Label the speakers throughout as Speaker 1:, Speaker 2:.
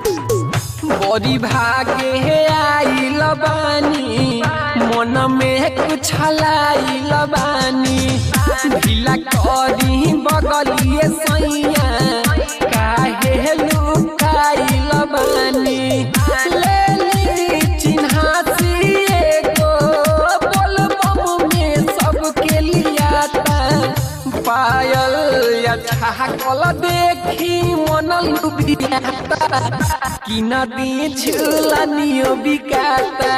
Speaker 1: बड़ी भागे आइल बानी मन में कुछ लाइल बानी ढीला करी बगलिए सैया काहे लुकाइल बानी ले चिन्हासी एगो बोलबम में सबके लियाता पायल या छाकल देखी मन लुबियाता कि नदी झूलनियो बिकाता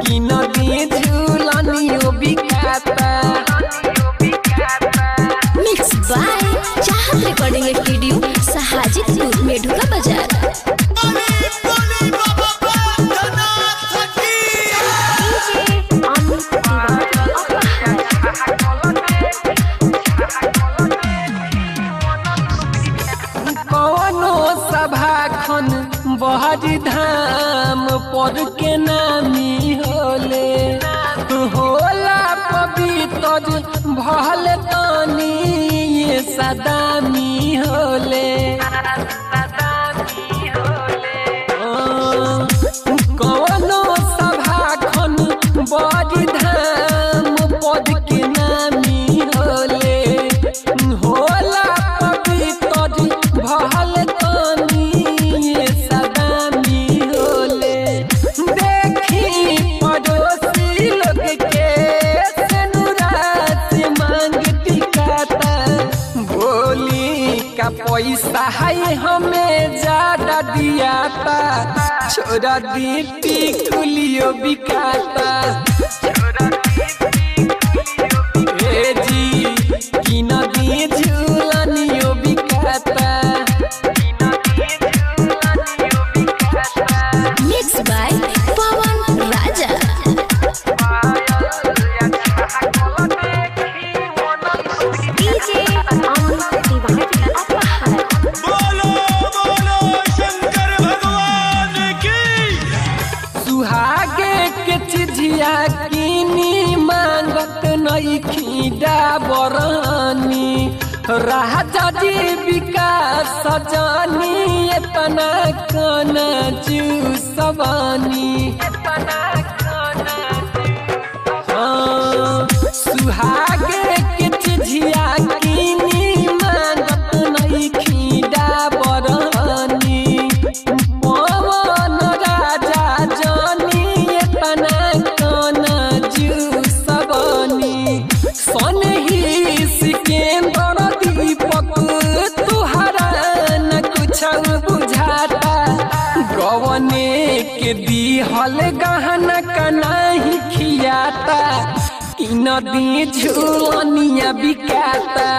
Speaker 1: कि नदी झूलनियो बिकाता।
Speaker 2: मिक्स बाय चाहत रिकॉर्डिंग स्टूडियो सहाजितपुर मेढुका बाजार।
Speaker 1: बहरी धाम पर के नामी होले होला पवित्र भल तानी ये सदामी होले कौनो सभा खन बहरी धाम पर के नामी होले होला पवित्र भल तानी पैसा है हमें ज्यादा दियाता छोड़ा दी टिकुलियो बिकाता जी कि नदी झूलनियो बिकाता।
Speaker 2: मिक्स बाय पवन राजा।
Speaker 1: किनी मांगत नहीं खीदा बरानी राजा जी विकास सजानी इतना काना चूसवानी सुहागे के चिझिया किनी मांगत नहीं खीदा बरानी पवन राजा जानी इतना के दिहल गहना कनाही खियाता कि नदी झूलनिया बिकाता।